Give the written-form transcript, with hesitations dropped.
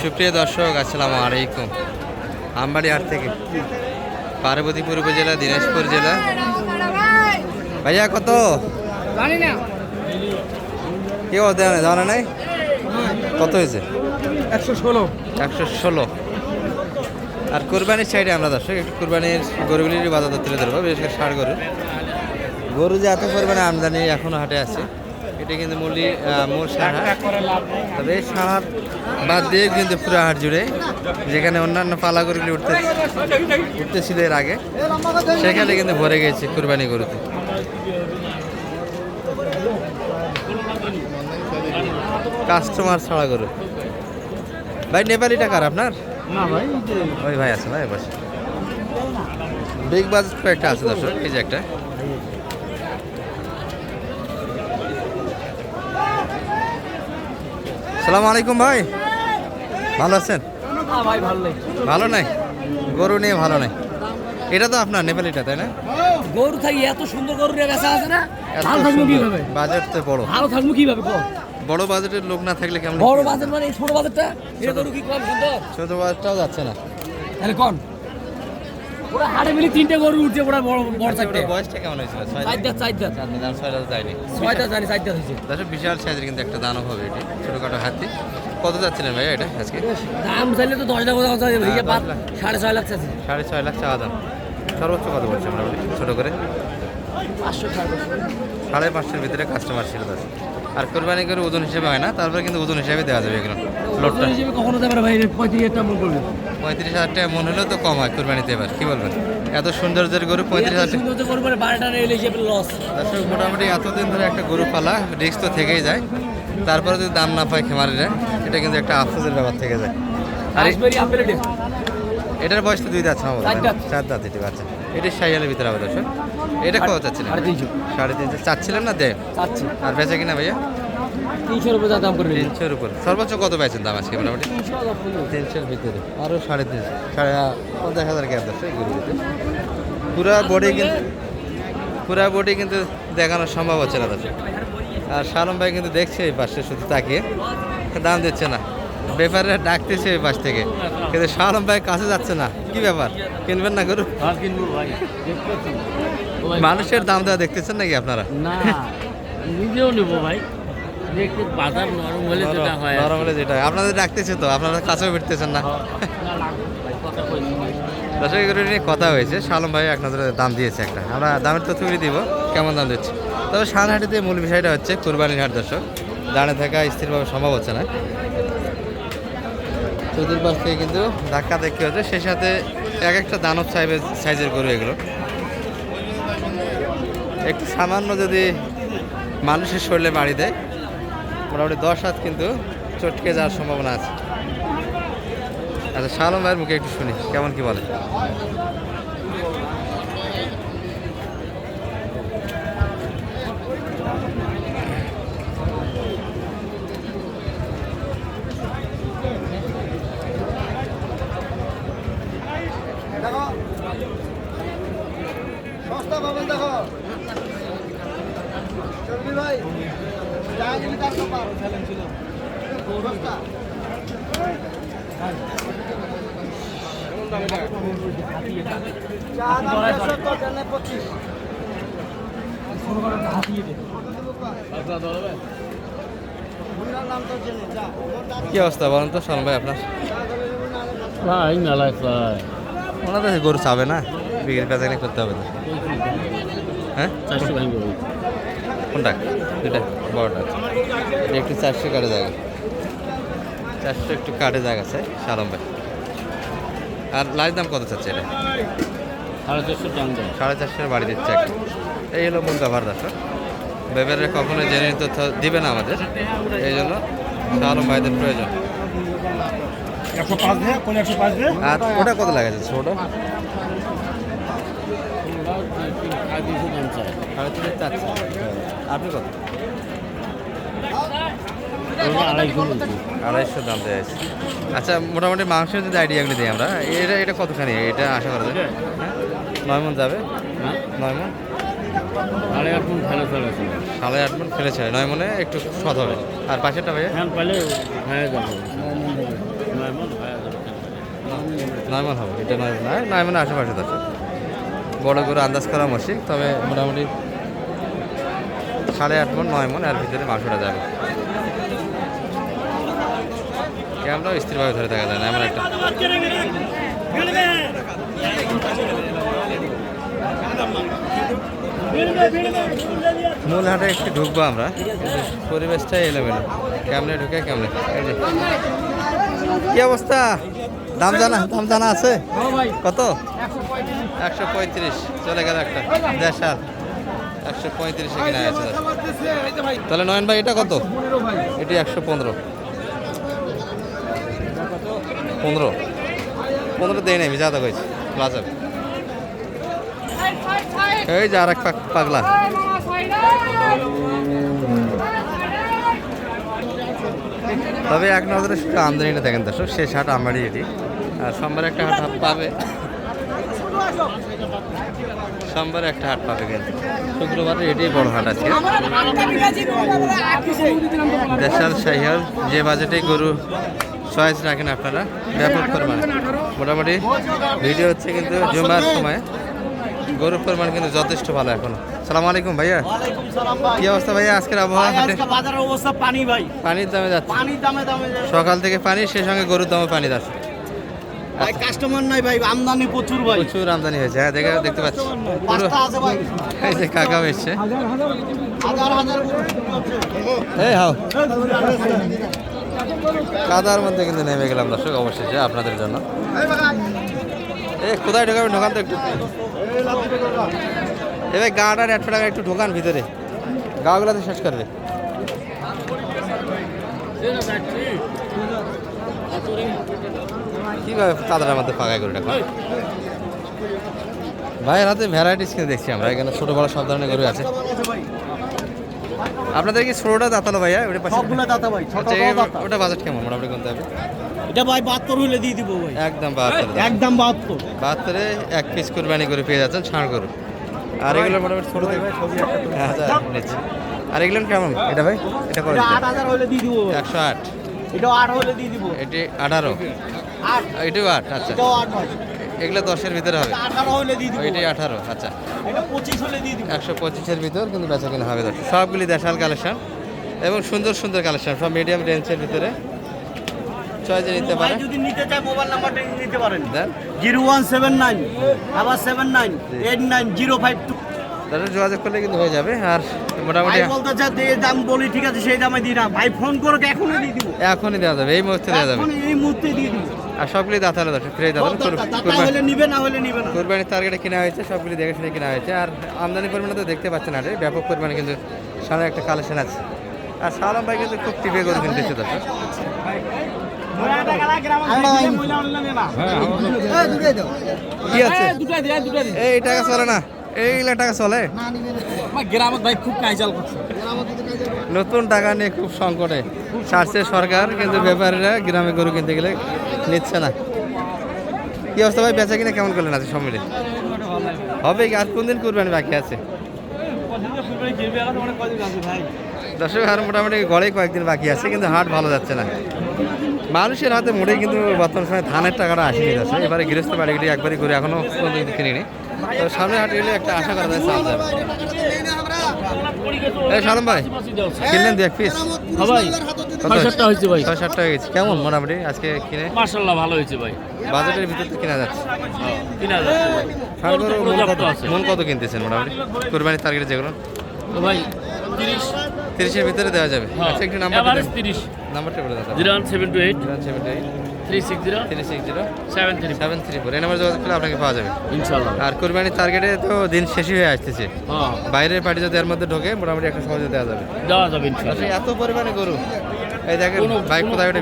সুপ্রিয় দর্শক, আসসালামু আলাইকুম। আমবাড়ি হাট থেকে পার্বতীপুর উপজেলা, দিনাজপুর জেলা। ভাইয়া কত জানি না, কেউ জানে নাই কত হয়েছে? 116। 116। আর কোরবানির সাইডে আমরা দর্শক একটু কোরবানির গরুগুলির বাজার তুলে ধরবো, বিশেষ করে ষাঁড় গরু যে এত পরিমাণে আমদানি এখনো হাটে আছে, এটা কিন্তু মূল ষাঁড় হাট। তবে এই ষাঁড় হাট বাদ দিয়ে কিন্তু পুরো হাট জুড়ে, যেখানে অন্যান্য পালা গরুগুলি উঠতেছিল এর আগে, সেখানে কিন্তু ভরে গেছে কোরবানি গরুতে। কাস্টমার ছাড়া গরু। ভাই নেপালি টাকার আপনার? না ভাই, ওই ভাই আছে ভাই, বসে বিগ বাজেট একটা আছে দর্শক। এই যে একটা সালাম আলাইকুম ভাই, ভালো আছেন? ভাই ভালো নেই, ভালো নাই, গরু নিয়ে ভালো নাই। এটা তো আপনার নেপালিটা, তাই না? গরু থাকি এত সুন্দর গরু নিয়ে বেচা আছে না, এত ভালো থাকবো সুন্দর। কিভাবে? বাজেট তো বড়। ভালো থাকবো কিভাবে? বড় বাজেটের লোক না থাকলে কেমন? বড় বাজার মানে এই ছোট বাজারটা, এটা গরু কি কম সুন্দর? ছোট বাজেটটাও যাচ্ছে না। তাহলে কোন ওরা হাড়ে মিলি 3টে গরু উঠছে, ওরা বড় বড় চারটে। ওটার বয়সটা কেমন হয়েছিল? চার দাঁত 6 যায়নি। 6 দাঁত জানি 4 দাঁত হয়েছে। দর্শক বিশাল সাইজের কিন্তু একটা দানব হবে এটি, ছোটখাটো হাতি। কত যাচ্ছিলেন ভাই এটা আজকে? দাম চাইলে তো 10 লাখ টাকা চাই ভাইয়া, 10 লাখ। 6.5 লাখ চাইছে। 6.5 লাখ চাওয়া দাম। সর্বোচ্চ কত বলছে মোটামুটি ছোট করে? 500 টাকা। 550-এর ভিতরে কাস্টমার ছিল দর্শক। আর কোরবানি করে ওজন হিসেবে হয় না, তারপরে কিন্তু ওজন হিসেবে দেওয়া যাবে এগুলো। লোডটা হিসেবে কখনো দেবে না ভাই, 35,000 টাকা মন করবে। 35,000 টাকা মন হলেও তো কম হয় কোরবানিতে। এবার কি বলবেন, এত সৌন্দর্যের গরু 35,000 টাকা? সুন্দর করে 12টা এলে হিসেবে লস। দর্শক মোটামুটি এতদিন ধরে একটা গরু পালা রিস্ক তো থেকেই যায়, তারপরে যদি দাম না পায় খামারিরা, এটা কিন্তু একটা আফসোসের ব্যাপার থেকে যায়। আর রাসবেরি আপেলেটে এটার বয়স তো 2 দাঁত সম্ভব, 4 দাঁত। 4 দাঁত এটি বাচ্চা। এটা 6,000-এর ভিতরে হবে দর্শক। এটা কত চাচ্ছিলেন? 350। 350 চাচ্ছিলেন না দেয়? চাচ্ছি আর বেচা কিনা ভাইয়া? 300 রুপে দাম করবে। 300-এর উপর। সর্বোচ্চ কত পাইছেন দাম আজকে মোটামুটি? 300-এর ভিতরে, আরও 350, 50,000 গ্যাপ দর্শক গরুতে। পুরা বডি কিন্তু দেখানো সম্ভব হচ্ছে না দর্শক। আর শালম ভাই কিন্তু দেখছে এই পাশে শুধু তাকিয়ে, দাম দিচ্ছে না। ব্যাপারীরা ডাকতেছে এই পাশ থেকে, কিন্তু শালম ভাই কাছে যাচ্ছে না। কি ব্যাপার, কিনবেন না গরু? আর কিনবো ভাই, দেখতেছি মানুষের দাম দেওয়া দেখতেছেন নাকি আপনারা? না, নিজেও নেব ভাই, দেখতে বাজার নরম হলে যেটা হয়। নরম হলে যেটা হয়। আপনাদের ডাকতেছে তো, আপনারা কাছেও ফিরতেছেন না। দর্শক গরু নিয়ে কথা হয়েছে, শালম ভাই এক নজরে দাম দিয়েছে একটা। আমরা দামের তথ্যগুলি দিব, কেমন দাম দিচ্ছে। তবে সানহাটিতে মূল বিষয়টা হচ্ছে কোরবানির হাট দর্শক, দাঁড়িয়ে থাকা স্থিরভাবে সম্ভব হচ্ছে না। চতুর্পাশ থেকে কিন্তু ধাক্কা দেখতে হচ্ছে, সেই সাথে এক একটা দানব সাইজের গরু এগুলো। একটু সামান্য যদি মানুষের শরীরে বাড়ি দেয়, মোটামুটি 10 হাত কিন্তু চটকে যাওয়ার সম্ভাবনা আছে। আচ্ছা, শালম ভাইয়ের মুখে একটু শুনি কেমন কি বলে। সস্তা পাবেন, দেখো চর্বি ভাই, জাহাঙ্গীর কার কপাল ছিল সস্তা। কি অবস্থা বলেন তো শালম ভাই আপনার? ভাই মেলায় চাই ওনাদের গরু চাবে না, বিক্রি বেচাকেনি করতে হবে তো। হ্যাঁ 400 ভাই গরু। কোনটা? দুটা বড়টা একটু 400 কাটে জায়গা, 400 একটু কাটে জায়গা আছে শালম ভাই। আর লাইভ দাম কত চাচ্ছে এটা? 450 দাম দেয়। 450 বাড়ি দিচ্ছে একটা। এই হলো মূল ব্যাপার দর্শক। ব্যাপারে কখনো জেনে তথ্য দিবে না আমাদের, এই জন্য শালম ভাইদের প্রয়োজন। 105 দিয়ে কোন 105 দিয়ে? আর ওটা কত লাগে যাচ্ছে? ওটা সাড়ে 3 চাচ্ছে। আপনি কত? 250 দাম দেওয়া আছে। আচ্ছা, মোটামুটি মাংসের যদি আইডিয়াগুলি দিই আমরা, এটা কতখানি এটা আশা করা যায়? 9 মণ যাবে? 9 মণ? 8.5 মণ ফেলে চলেছে। 8.5 মণ ফেলেছে, 9 মণে একটু সৎ হবে। আর পাশেরটা ভাইয়া? হ্যাঁ পালে হয়ে যাবে। নয় মন হয় 9 মণ হবে, এটা 9 মণ আশেপাশে দর্শক। বড় গরু আন্দাজ করা মুশকিল, তবে মোটামুটি 8.5 মণ 9 মণ এর ভিতরে মাংসটা যাবে। ক্যামেরা স্থিরভাবে ধরে থাকা যায় না এমন একটা। মূল হাটে একটু ঢুকবো আমরা, পরিবেশটাই এলোমেলো, কেমনে ঢুকে কেমনে। এই যে কি অবস্থা, দাম জানা আছে কত? 135 চলে গেল একটা দেশাল, 135 কিনা আছে। তাহলে নয়ন ভাই এটা কত? এটি 115 দেয় নাই, যা কইছি প্লাজা। এই যে আর এক পাগলা, তবে এক নজরে শুধু আমদানিটা দেখেন দর্শক, শেষ হাট আমারই এটি। আর সোমবার একটা হাট পাবে, সোমবার একটা হাট পাবে, কিন্তু শুক্রবারে এটাই বড় হাট আছে। দেশাল শাহিয়াল যে বাজেটে গরু চয়েস রাখেন আপনারা, ব্যাপক পরিমাণে মোটামুটি ভিডিও হচ্ছে, কিন্তু জুমার সময় গরুর পরিমাণ কিন্তু যথেষ্ট ভালো এখনো। সালাম আলাইকুম ভাইয়া, ওয়ালাইকুম সালাম ভাই। কি অবস্থা ভাইয়া? আজকের আবহাওয়া ভাই, হাটে আজকে বাজারের অবস্থা পানি ভাই, পানির দামে যাচ্ছে, পানি দামে যাচ্ছে। সকাল থেকে পানি, সেই সঙ্গে গরুর দামে পানি যাচ্ছে। ভাই কাস্টমার নাই ভাই, আমদানি প্রচুর ভাই। প্রচুর আমদানি হয়েছে, হ্যাঁ দেখতে পাচ্ছি। পুরো পাঁচটা আছে ভাই, এই যে কাকাও এসছে, হাজার হাজার গরু আছে। এই হাও কাদার মধ্যে কিন্তু নেমে গেলাম দর্শক, অবশেষে আপনাদের জন্য। কোথায় ঢোকাবেন? ঢোকান তো একটু, এবার গাঁটার 100 টাকা একটু ঢোকান ভিতরে, গাঁগুলাতে শেষ করবে। কীভাবে কাদার মধ্যে পাকায় গরুটা? ভাইয়ের হাতে ভ্যারাইটিস কিন্তু দেখছি আমরা এখানে, ছোটো বড় সব ধরনের গরু আছে। আপনাদের কি ছোটোটা দাঁতালো ভাইয়া? ওটা পাশে সবগুলো দাতা ভাই, ছোট আচ্ছা, বড় দাতা। ওটা বাজেট কেমন মোটামুটি কোনতে হবে? এটা ভাই 72 হইলে দিয়ে দিব ভাই, একদম 72, একদম 72। 72-এ 1 পিস কুরবানি করে পেয়ে যাচ্ছেন, ষাঁড় গরু। আর এগুলো মোটামুটি ছোটো থেকে আচ্ছা নিচ্ছি। আর এগুলো কেমন এটা ভাই? এটা করে এটা 8000 হইলে দিয়ে দিব ভাই, 108, এটা 8 হইলে দিয়ে দিব। এটি 18, 8, এটিও 8। আচ্ছা, এটাও 8 ভাই, এগুলো 10-এর ভিতরে হবে, 18 হইলে দিয়ে দিব। এটি 18। আচ্ছা, এটা 25 হইলে দিয়ে দিব। 125-এর ভিতর কিন্তু বেচা কিনা হবে দর্শক। সবগুলি দেশাল কালেকশন এবং সুন্দর সুন্দর কালেকশন, সব মিডিয়াম রেঞ্জের ভিতরে চয়েসে নিতে ভাই পারে। যদি নিতে চায় মোবাইল নাম্বারটা নিতে পারেন, দেন 0179 আবার 798905। তাহলে যোগাযোগ করলে কিন্তু হয়ে যাবে। আর মোটামুটি ভাই বলতে চায় যে দাম বলি, ঠিক আছে সেই দামে দিই না ভাই, ফোন করো এখনই দিয়ে দিব, এখনই দেওয়া যাবে, এই মুহূর্তে দেওয়া যাবে। এখনই এই মুহূর্তে দিয়ে দিব। আর সবগুলি দাঁতালো দর্শক, ফ্রেশ দাঁতালো। দাতা হলে নিবে, না হলে নিবে না। কোরবানির টার্গেটে কেনা হয়েছে, সবগুলি দেখে শুনে কেনা হয়েছে। আর আমদানি পরিমাণে তো দেখতে পাচ্ছেন, আরে ব্যাপক পরিমাণে কিন্তু সামনে একটা কালেকশন আছে। আর সালাম ভাই কিন্তু খুব টিপে করে কিনতেছে দর্শক। কি আছে? এই টাকা চলে না, এইগুলা টাকা চলে। গ্রামত ভাই খুব কাইজাল করছে। নতুন টাকা নিয়ে খুব সংকটে ছাড়ছে সরকার, কিন্তু ব্যাপারীরা গ্রামে গরু কিনতে গেলে নিচ্ছে না। কি অবস্থা ভাই, বেচা কিনা কেমন করলেন আছে সব মিলে? হবে কি আর কোন দিন কুরবানি বাকি আছে দর্শক? আর মোটামুটি গড়ে কয়েকদিন বাকি আছে, কিন্তু হাট ভালো যাচ্ছে না। মানুষের হাতে মোটেই কিন্তু বর্তমান সময় ধানের টাকাটা আসেনি যাচ্ছে। এবারে গৃহস্থ বাড়িগুলি একবারই করে এখনো পর্যন্ত কিনিনি, তো সামনে হাটে গেলে একটা আশা করা যায় চাপ যাবে। এই সালাম ভাই, কিনলেন 2 পিস? ভাই 6-7টা হয়েছে ভাই, 6-7 টাকা গেছে। কেমন মোটামুটি আজকে কিনে? মাশাআল্লাহ ভালো হয়েছে ভাই, বাজেটের ভিতর তো কিনা যাচ্ছে। কিনা যাচ্ছে ভাই। ষাঁড় গরু মন পর্যাপ্ত কত- আছে। মন কত কিনতেছেন মোটামুটি কুরবানির টার্গেট যেগুলো? তো ভাই 30 30-এর ভিতরে দেওয়া যাবে। আচ্ছা, একটু নাম্বারটা এভারেজ দেন। 30 নাম্বারটা বলে দাও। 01728 078 360 360 734 734, এই নাম্বার যোগাযোগ করলে আপনাকে পাওয়া যাবে। ইনশাআল্লাহ। আর কুরবানির টার্গেটে তো দিন শেষই হয়ে আসতেছে, হ্যাঁ, বাইরের পার্টি যদি এর মধ্যে ঢোকে মোটামুটি একটা সহজে দেওয়া যাবে। দেওয়া যাবে ইনশাআল্লাহ। আচ্ছা, এত পরিমাণে গরু, এই দেখেন কোনো- বাইক কোনো- কোথায় ওঠে